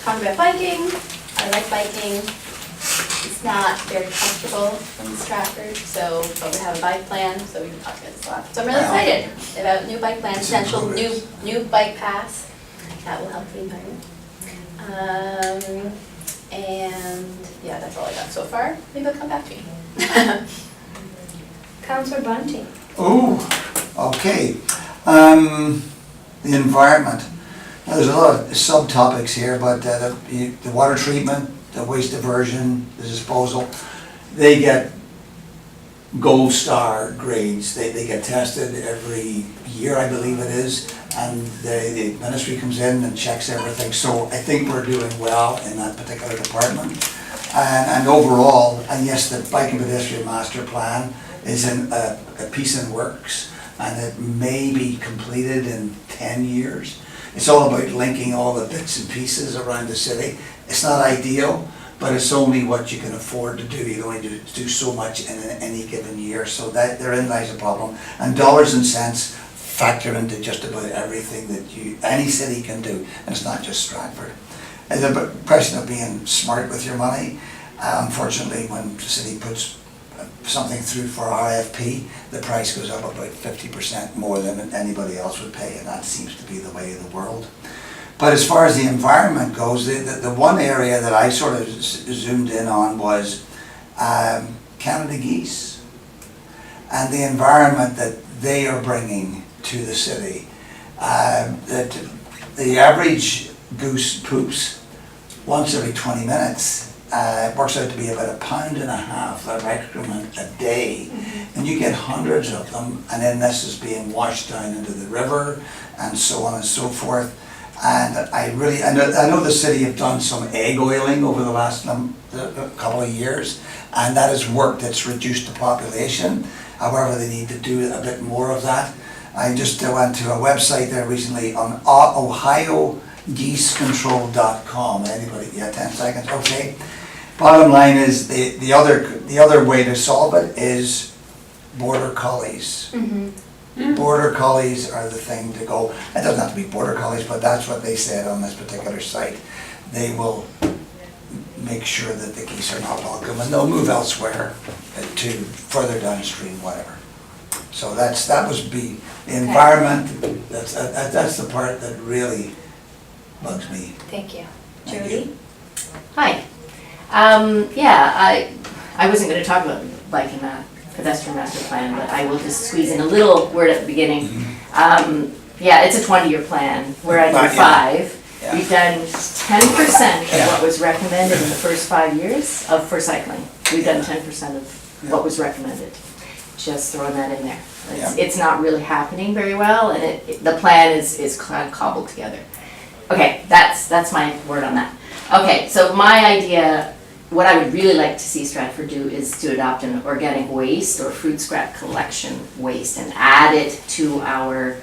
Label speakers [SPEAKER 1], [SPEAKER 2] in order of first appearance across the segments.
[SPEAKER 1] talk about biking. I like biking. It's not very comfortable in Stratford, so, but we have a bike plan, so we've been talking about this a lot. So I'm really excited about new bike plan, potential new bike paths that will help the environment. And yeah, that's all I got so far. Maybe I'll come back to you. Councillor Bunting.
[SPEAKER 2] Oh, okay. The environment. Now, there's a lot of subtopics here, but the water treatment, the waste diversion, the disposal, they get gold star grades. They get tested every year, I believe it is, and the ministry comes in and checks everything. So I think we're doing well in that particular department. And overall, and yes, the bike and pedestrian master plan is a piece in works, and it may be completed in 10 years. It's all about linking all the bits and pieces around the city. It's not ideal, but it's only what you can afford to do. You can only do so much in any given year, so that therein lies a problem. And dollars and cents factor into just about everything that any city can do, and it's not just Stratford. It's a question of being smart with your money. Unfortunately, when the city puts something through for RFP, the price goes up about 50% more than anybody else would pay, and that seems to be the way of the world. But as far as the environment goes, the one area that I sort of zoomed in on was Canada geese and the environment that they are bringing to the city. That the average goose poops once every 20 minutes. It works out to be about 1.5 pounds of excrement a day, and you get hundreds of them, and then this is being washed down into the river and so on and so forth. And I know the city have done some egg oiling over the last couple of years, and that has worked. It's reduced the population. However, they need to do a bit more of that. I just went to a website there recently on OhioGeeseControl.com. Anybody? Yeah, 10 seconds. Okay. Bottom line is the other way to solve it is border collies. Border collies are the thing to go. It doesn't have to be border collies, but that's what they said on this particular site. They will make sure that the geese are not welcome, and they'll move elsewhere to further downstream, whatever. So that was the environment. That's the part that really bugs me.
[SPEAKER 1] Thank you.
[SPEAKER 3] Jo-Dee?
[SPEAKER 1] Jo-Dee?
[SPEAKER 3] Hi. I wasn't going to talk about bike and pedestrian master plan, but I will just squeeze in a little word at the beginning. It's a 20-year plan. We're at year 5. Yeah. We've done 10% of what was recommended in the first 5 years for cycling. We've done 10% of what was recommended. Just throwing that in there. It's not really happening very well, and the plan is kind of cobbled together. Okay, that's my word on that. Okay, so my idea, what I would really like to see Stratford do is to adopt an organic waste or fruit scrap collection waste and add it to our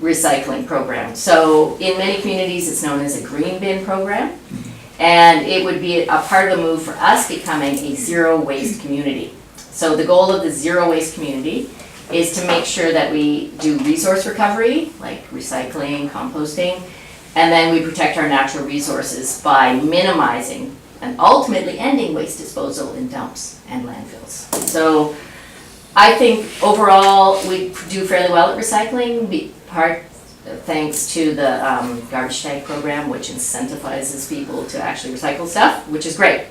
[SPEAKER 3] recycling program. So in many communities it's known as a green bin program, and it would be a part of the move for us becoming a zero waste community. So the goal of the zero waste community is to make sure that we do resource recovery, like recycling, composting, and then we protect our natural resources by minimizing and ultimately ending waste disposal in dumps and landfills. So I think overall we do fairly well at recycling, thanks to the garbage tag program, which incentivizes people to actually recycle stuff, which is great.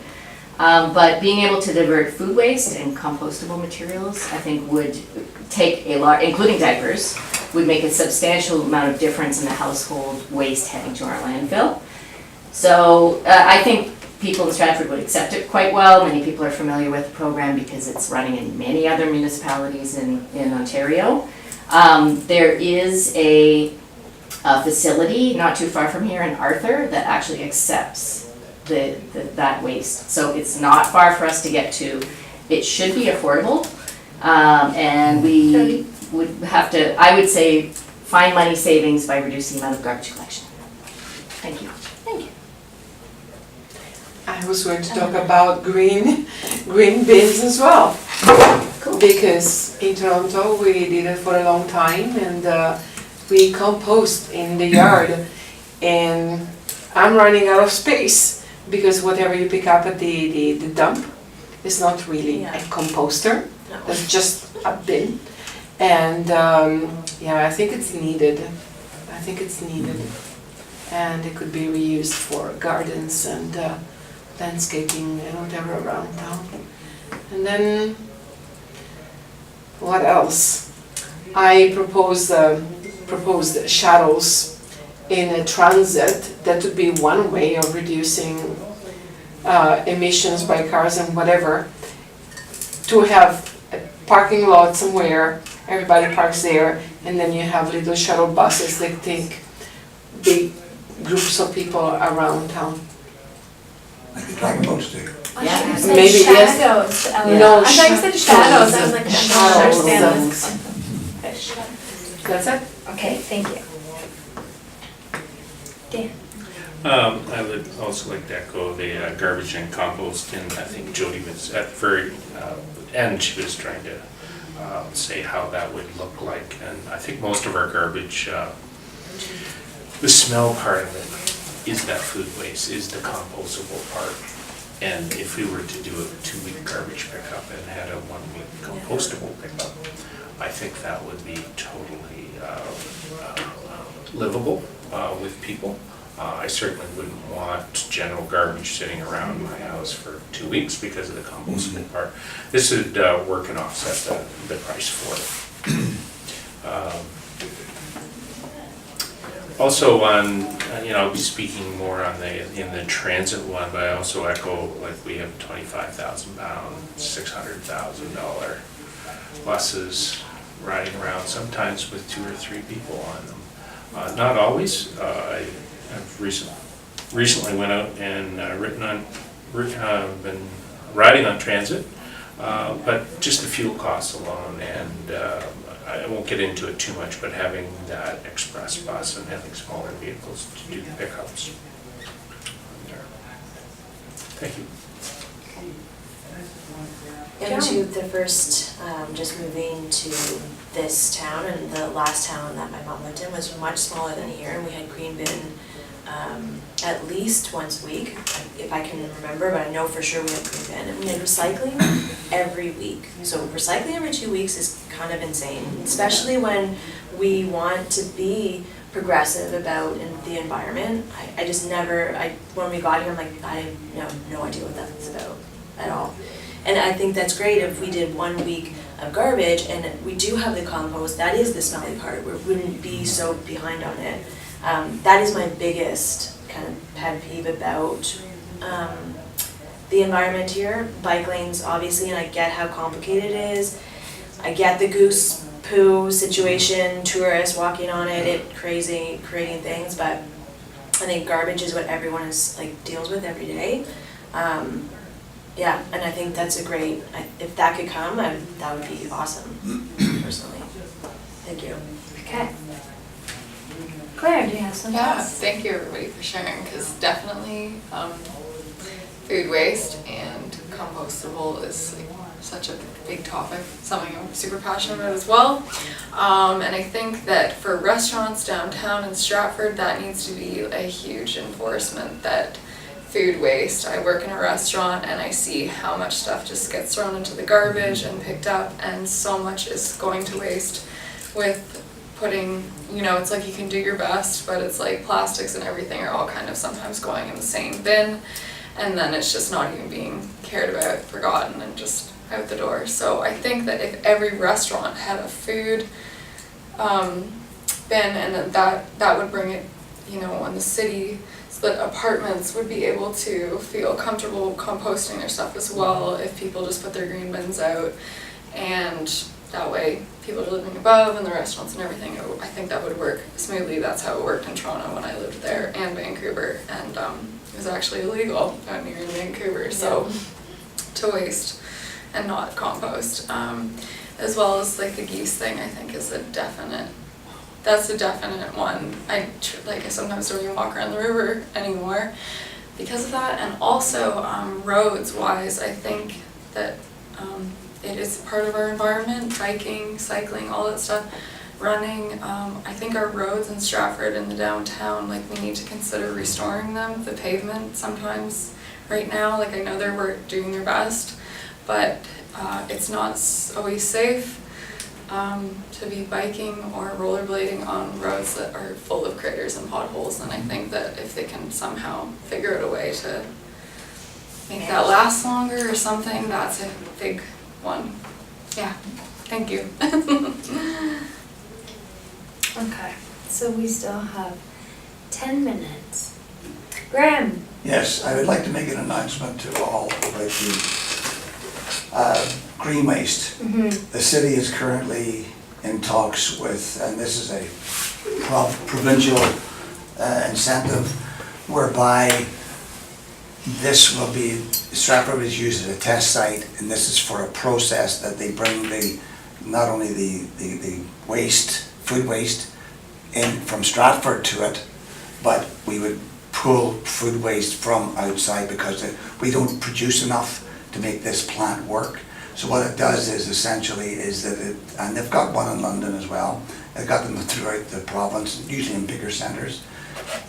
[SPEAKER 3] But being able to divert food waste and compostable materials, I think would take a lot, including diapers, would make a substantial amount of difference in the household waste heading to our landfill. So I think people in Stratford would accept it quite well. Many people are familiar with the program because it's running in many other municipalities in Ontario. There is a facility not too far from here in Arthur that actually accepts that waste. So it's not far for us to get to. It should be affordable, and we would have to, I would say, find money savings by reducing the amount of garbage collection. Thank you.
[SPEAKER 1] Thank you.
[SPEAKER 4] I was going to talk about green bins as well.
[SPEAKER 1] Cool.
[SPEAKER 4] Because in Toronto we did it for a long time, and we compost in the yard, and I'm running out of space because whatever you pick up at the dump is not really a composter.
[SPEAKER 5] No.
[SPEAKER 4] It's just a bin. And yeah, I think it's needed. I think it's needed. And it could be reused for gardens and landscaping and whatever around town. And then, what else? I proposed shadows in a transit. That would be one way of reducing emissions by cars and whatever. To have a parking lot somewhere, everybody parks there, and then you have little shuttle buses that take big groups of people around town.
[SPEAKER 2] Like the dragon boats do.
[SPEAKER 1] I
[SPEAKER 3] Yeah.
[SPEAKER 1] thought you said
[SPEAKER 4] Maybe yes.
[SPEAKER 1] shadows, Ellen.
[SPEAKER 4] No,
[SPEAKER 1] I thought you said shadows, I was like, I don't
[SPEAKER 4] shadows.
[SPEAKER 1] understand this. Okay, shadows.
[SPEAKER 4] That's it?
[SPEAKER 1] Okay, thank you. Dan?
[SPEAKER 6] I would also like to echo the garbage and compost, and I think Jo-Dee was at the very end, she was trying to say how that would look like, and I think most of our garbage, the smell part of it is that food waste, is the compostable part. And if we were to do a 2-week garbage pickup and had a 1-week compostable pickup, I think that would be totally livable with people. I certainly wouldn't want general garbage sitting around my house for 2 weeks because of the compostable part. This would work and offset the price for it. Also on, I'll be speaking more on in the transit one, but I also echo, like, we have 25,000 pound, $600,000 buses riding around, sometimes with 2 or 3 people on them. Not always. I've recently went out and been riding on transit, but just the fuel costs alone, and I won't get into it too much, but having that express bus and having smaller vehicles to do the pickups. Thank you.
[SPEAKER 5] Into the first, just moving to this town, and the last town that my mom lived in was much smaller than here, and we had green bin at least once a week, if I can remember, but I know for sure we had green bin, and we had recycling every week. So recycling every 2 weeks is kind of insane, especially when we want to be progressive about the environment. I just never, when we got here, I'm like, I have no idea what that's about at all. And I think that's great if we did 1 week of garbage, and we do have the compost, that is the smelly part, we wouldn't be so behind on it. That is my biggest kind of pet peeve about the environment here. Bike lanes, obviously, and I get how complicated it is. I get the goose poo situation, tourists walking on it creating things, but I think garbage is what everyone is deals with every day. Yeah, and I think that's a great, if that could come, that would be awesome, personally. Thank you.
[SPEAKER 1] Okay. Claire, do you have some
[SPEAKER 7] Yeah,
[SPEAKER 1] thoughts?
[SPEAKER 7] thank you everybody for sharing, because definitely food waste and compostable is such a big topic, something I'm super passionate about as well. And I think that for restaurants downtown in Stratford, that needs to be a huge enforcement that food waste. I work in a restaurant and I see how much stuff just gets thrown into the garbage and picked up, and so much is going to waste with putting, it's like you can do your best, but it's like plastics and everything are all kind of sometimes going in the same bin, and then it's just not even being cared about, forgotten, and just out the door. So I think that if every restaurant had a food bin, and that would bring it, on the city, so that apartments would be able to feel comfortable composting their stuff as well if people just put their green bins out, and that way people are living above and the restaurants and everything, I think that would work smoothly. That's how it worked in Toronto when I lived there, and Vancouver, and it was actually illegal out here in Vancouver, so to waste and not compost. As well as the geese thing, I think is that's a definite one. I sometimes don't even walk around the river anymore because of that. And also roads wise, I think that it is part of our environment, biking, cycling, all that stuff. running. I think our roads in Stratford and the downtown, like we need to consider restoring them, the pavement sometimes right now, like I know they're doing their best, but it's not always safe to be biking or rollerblading on roads that are full of craters and potholes, and I think that if they can somehow figure out a way to make that last longer or something, that's a big one. Yeah, thank you.
[SPEAKER 8] Okay, so we still have 10 minutes. Graham?
[SPEAKER 2] Yes, I would like to make an announcement to all about the green waste. The city is currently in talks with, and this is a provincial incentive whereby this will be, Stratford is used as a test site, and this is for a process that they bring not only the waste, food waste, in from Stratford to it, but we would pull food waste from outside because we don't produce enough to make this plant work. So what it does is essentially is that and they've got one in London as well, they've got them throughout the province, usually in bigger centres,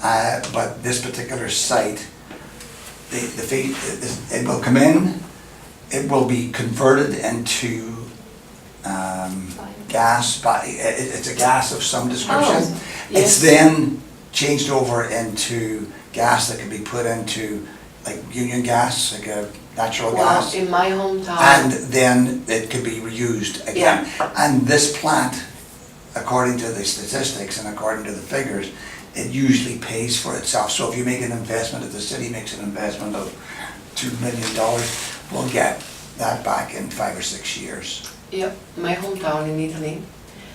[SPEAKER 2] but this particular site, it will come in, it will be converted into gas, but it's a gas of some description.
[SPEAKER 4] Oh, yes.
[SPEAKER 2] It's then changed over into gas that can be put into like union gas, like a natural gas.
[SPEAKER 4] In my hometown.
[SPEAKER 2] And then it could be reused again. And this plant, according to the statistics and according to the figures, it usually pays for itself. So if you make an investment, if the city makes an investment of $2 million, we'll get that back in 5 or 6 years.
[SPEAKER 4] Yep, my hometown in Italy,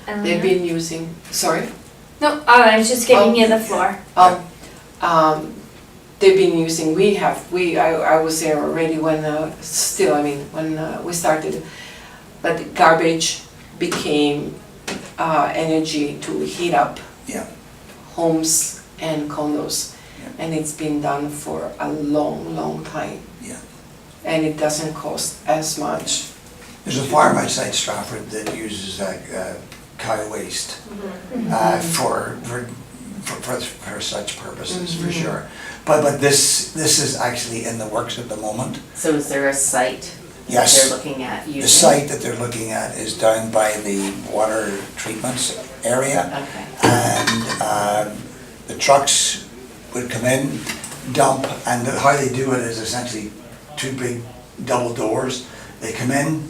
[SPEAKER 4] they've been using, sorry?
[SPEAKER 8] No, I was just giving you the floor.
[SPEAKER 4] They've been using, I was there already when, when we started, but garbage became energy to heat up
[SPEAKER 2] Yeah.
[SPEAKER 4] homes and condos.
[SPEAKER 2] Yeah.
[SPEAKER 4] And it's been done for a long, long time.
[SPEAKER 2] Yeah.
[SPEAKER 4] And it doesn't cost as much.
[SPEAKER 2] There's a farm outside Stratford that uses cow waste for such purposes, for sure. But this is actually in the works at the moment.
[SPEAKER 3] So is there a site
[SPEAKER 2] Yes.
[SPEAKER 3] they're looking at using?
[SPEAKER 2] The site that they're looking at is down by the water treatments area.
[SPEAKER 3] Okay.
[SPEAKER 2] And the trucks would come in, dump, and how they do it is essentially 2 big double doors. They come in,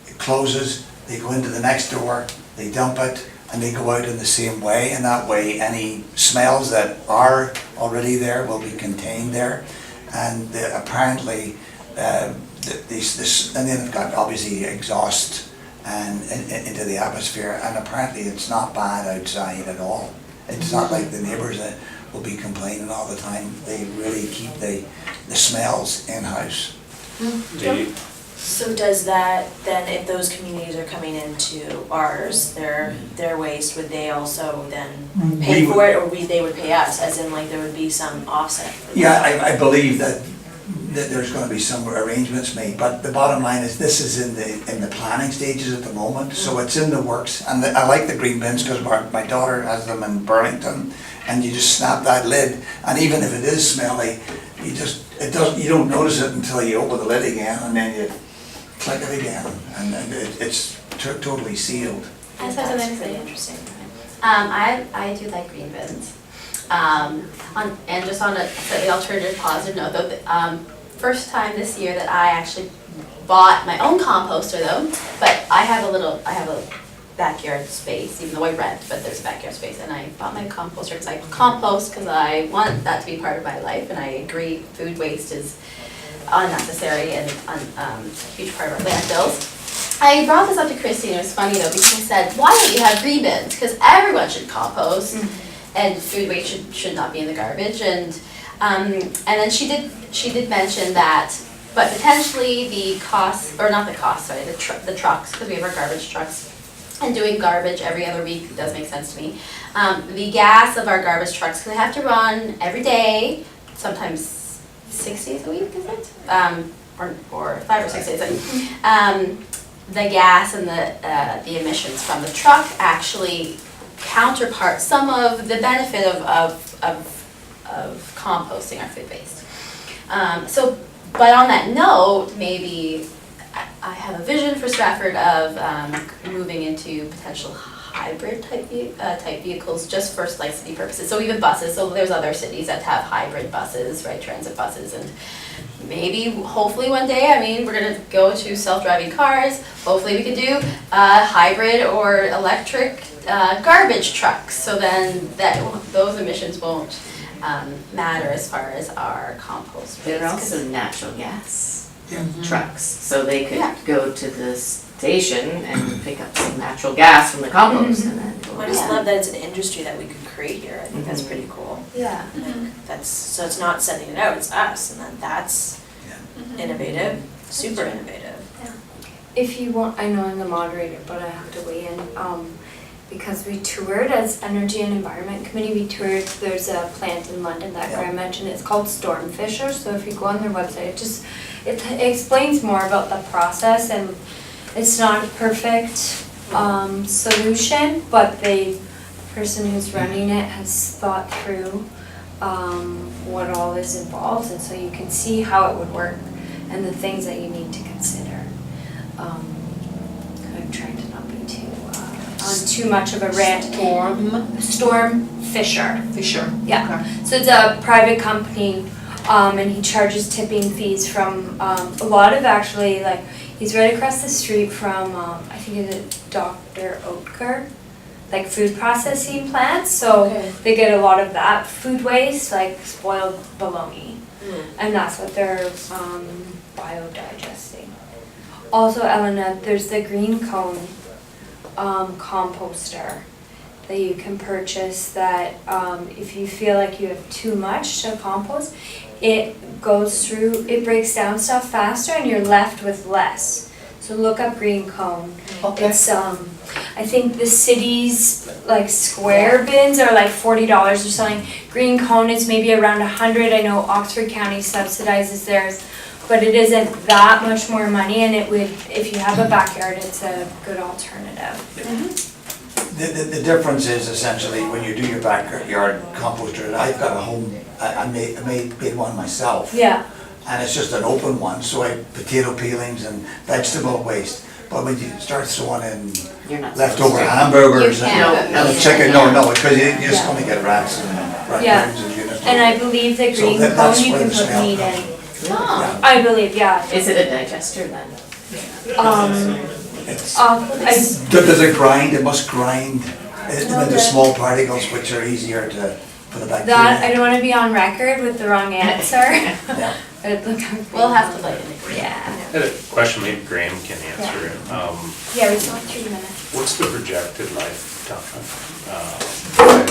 [SPEAKER 2] it closes, they go into the next door, they dump it, and they go out in the same way, and that way any smells that are already there will be contained there. And apparently, and then they've got obviously exhaust and into the atmosphere, and apparently it's not bad outside at all. It's not like the neighbours that will be complaining all the time. They really keep the smells in-house.
[SPEAKER 5] So does that, then if those communities are coming into ours, their waste, would they also then pay for it, or they would pay us, as in like there would be some offset? For
[SPEAKER 2] Yeah, I believe that there's going to be some arrangements made, but the bottom line is this is in the planning stages at the moment, so it's in the works. And I like the green bins because my daughter has them in Burlington, and you just snap that lid, and even if it is smelly, you don't notice it until you open the lid again, and then you click it again, and it's totally sealed.
[SPEAKER 1] I just have something to say.
[SPEAKER 5] Interesting.
[SPEAKER 1] I do like green bins. And just on a slightly alternative positive note though, first time this year that I actually bought my own composter though, but I have a backyard space, even though I rent, but there's a backyard space, and I bought my composter because I compost because I want that to be part of my life, and I agree food waste is unnecessary and a huge part of our landfills. I brought this up to Christy, and it was funny though, because I said, why don't you have green bins? Because everyone should compost, and food waste should not be in the garbage. And then she did mention that, but potentially the cost, or not the cost, sorry, the trucks, because we have our garbage trucks, and doing garbage every other week does make sense to me. The gas of our garbage trucks, because they have to run every day, sometimes 6 days a week, is it? Or 5 or 6 days a week. the gas and the emissions from the truck actually counterpart some of the benefit of composting our food waste. So, but on that note, maybe I have a vision for Stratford of moving into potential hybrid type vehicles just for like city purposes. So even buses, so there's other cities that have hybrid buses, right, transit buses, and maybe, hopefully one day, I mean, we're gonna go to self-driving cars. Hopefully we could do hybrid or electric garbage trucks, so then those emissions won't matter as far as our compost waste.
[SPEAKER 3] There are also natural gas
[SPEAKER 2] Yeah.
[SPEAKER 3] trucks, so they could
[SPEAKER 1] Yeah.
[SPEAKER 3] go to the station and pick up some natural gas from the compost and then go.
[SPEAKER 5] I just
[SPEAKER 1] Yeah.
[SPEAKER 5] love that it's an industry that we could create here, I think that's pretty cool.
[SPEAKER 1] Yeah.
[SPEAKER 5] That's, so it's not sending it out, it's us, and then that's innovative, super innovative.
[SPEAKER 8] If you want, I know I'm the moderator, but I have to weigh in, because we toured as Energy and Environment Committee, we toured, there's a plant in London that Graham mentioned, it's called Stormfisher, so if you go on their website, it explains more about the process, and it's not a perfect, solution, but the person who's running it has thought through, what all is involved, and so you can see how it would work and the things that you need to consider. I'm trying to not be on too much of a rant. Stormfisher.
[SPEAKER 4] Fisher.
[SPEAKER 8] Yeah. So it's a private company, and he charges tipping fees from a lot of actually, like, he's right across the street from, I think it's Dr. Oetker, like food processing plants, so
[SPEAKER 5] Okay.
[SPEAKER 8] they get a lot of that food waste, like spoiled bologna, and that's what they're biodigesting. Also, Elena, there's the green cone composter that you can purchase that if you feel like you have too much to compost, it goes through, it breaks down stuff faster and you're left with less. So look up green cone.
[SPEAKER 4] Okay.
[SPEAKER 8] It's I think the city's like square bins are like $40 or something. Green cone is maybe around 100. I know Oxford County subsidizes theirs, but it isn't that much more money, and it would, if you have a backyard, it's a good alternative.
[SPEAKER 2] The difference is essentially when you do your backyard composter, I've got a home, I made one myself.
[SPEAKER 8] Yeah.
[SPEAKER 2] And it's just an open one, so I potato peelings and vegetable waste. But when you start throwing in
[SPEAKER 3] You're not
[SPEAKER 2] leftover
[SPEAKER 3] supposed to.
[SPEAKER 2] hamburgers
[SPEAKER 1] You
[SPEAKER 2] and
[SPEAKER 1] can't.
[SPEAKER 2] and chicken, no, because you're just gonna get rats and
[SPEAKER 8] Yeah.
[SPEAKER 2] raccoons and units.
[SPEAKER 8] And I believe the
[SPEAKER 2] So
[SPEAKER 8] green
[SPEAKER 2] that's
[SPEAKER 8] cone you
[SPEAKER 2] where
[SPEAKER 8] can
[SPEAKER 2] the
[SPEAKER 8] put
[SPEAKER 2] smell
[SPEAKER 8] meat
[SPEAKER 2] comes
[SPEAKER 8] in.
[SPEAKER 1] Oh.
[SPEAKER 8] I believe, yeah.
[SPEAKER 3] Is it a digester then?
[SPEAKER 2] It's,
[SPEAKER 8] I,
[SPEAKER 2] does it grind? It must grind into small particles, which are easier to put a
[SPEAKER 8] that, I
[SPEAKER 2] bacteria.
[SPEAKER 8] don't wanna be on record with the wrong answer.
[SPEAKER 2] Yeah.
[SPEAKER 8] But look up
[SPEAKER 1] We'll
[SPEAKER 8] green
[SPEAKER 1] have to
[SPEAKER 8] cone.
[SPEAKER 1] look into it.
[SPEAKER 8] Yeah.
[SPEAKER 6] I had a question, maybe Graham can answer it.
[SPEAKER 8] Yeah, we still have 3 minutes.
[SPEAKER 6] What's the projected lifetime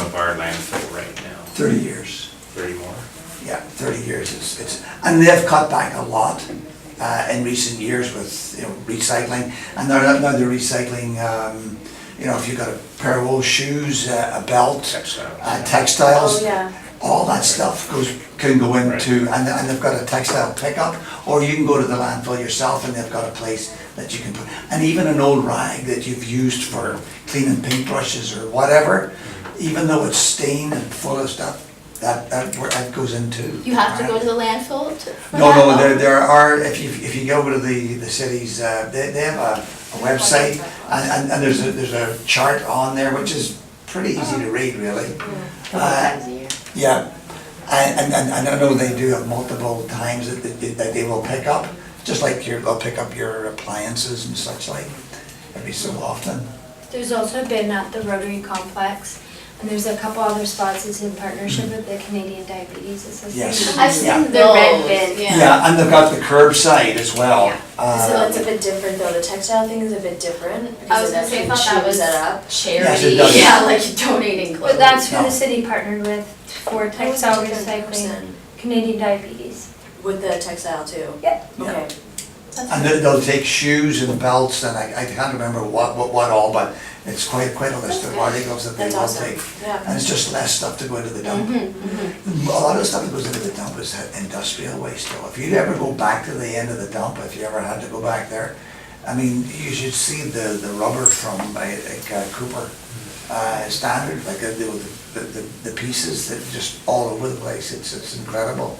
[SPEAKER 6] of our landfill right now?
[SPEAKER 2] 30 years.
[SPEAKER 6] 30 more?
[SPEAKER 2] Yeah, 30 years, it's, and they've cut back a lot in recent years with, you know, recycling. And they're now they're recycling, you know, if you've got a pair of old shoes, a belt,
[SPEAKER 6] Textile.
[SPEAKER 2] textiles.
[SPEAKER 5] Oh, yeah.
[SPEAKER 2] All that stuff can go into, and they've got a textile pickup, or you can go to the landfill yourself and they've got a place that you can put, and even an old rag that you've used for cleaning paintbrushes or whatever, even though it's stained and full of stuff, that goes into.
[SPEAKER 1] You have to go to the landfill for
[SPEAKER 2] No,
[SPEAKER 1] that?
[SPEAKER 2] there are, if you go to the cities, they have a website, and there's a chart on there, which is pretty easy to read, really.
[SPEAKER 3] Couple times a year.
[SPEAKER 2] Yeah, and I know they do have multiple times that they will pick up, just like they'll pick up your appliances and such like, every so often.
[SPEAKER 8] There's also been at the Rotary Complex, and there's a couple other spots that's in partnership with the Canadian Diabetes Association.
[SPEAKER 2] Yes.
[SPEAKER 1] I've seen
[SPEAKER 2] Yeah.
[SPEAKER 1] those,
[SPEAKER 8] The red bin.
[SPEAKER 1] yeah.
[SPEAKER 2] And they've got the curbside as well.
[SPEAKER 5] So it's a bit different though, the textile thing is a bit different,
[SPEAKER 1] I
[SPEAKER 5] because
[SPEAKER 1] was
[SPEAKER 5] it
[SPEAKER 1] gonna say, I
[SPEAKER 5] actually
[SPEAKER 1] thought that was
[SPEAKER 5] chews that up.
[SPEAKER 2] Yes,
[SPEAKER 1] charity,
[SPEAKER 2] it does.
[SPEAKER 1] yeah, like donating clothes.
[SPEAKER 8] But that's who
[SPEAKER 2] No.
[SPEAKER 8] the city partnered with for textile recycling, Canadian Diabetes.
[SPEAKER 5] With the textile too?
[SPEAKER 8] Yep.
[SPEAKER 5] Okay.
[SPEAKER 2] And they'll take shoes and belts, and I can't remember what all, but it's quite a list of articles that they
[SPEAKER 5] That's
[SPEAKER 2] will
[SPEAKER 5] awesome,
[SPEAKER 2] take.
[SPEAKER 5] yeah.
[SPEAKER 2] And it's just less stuff to go into the dump.
[SPEAKER 1] Mm-hmm,
[SPEAKER 2] A lot of the stuff that goes into the dump is industrial waste though. If you ever go back to the end of the dump, if you ever had to go back there, I mean, you should see the rubber from Cooper Standard, like the pieces that just all over the place. It's incredible.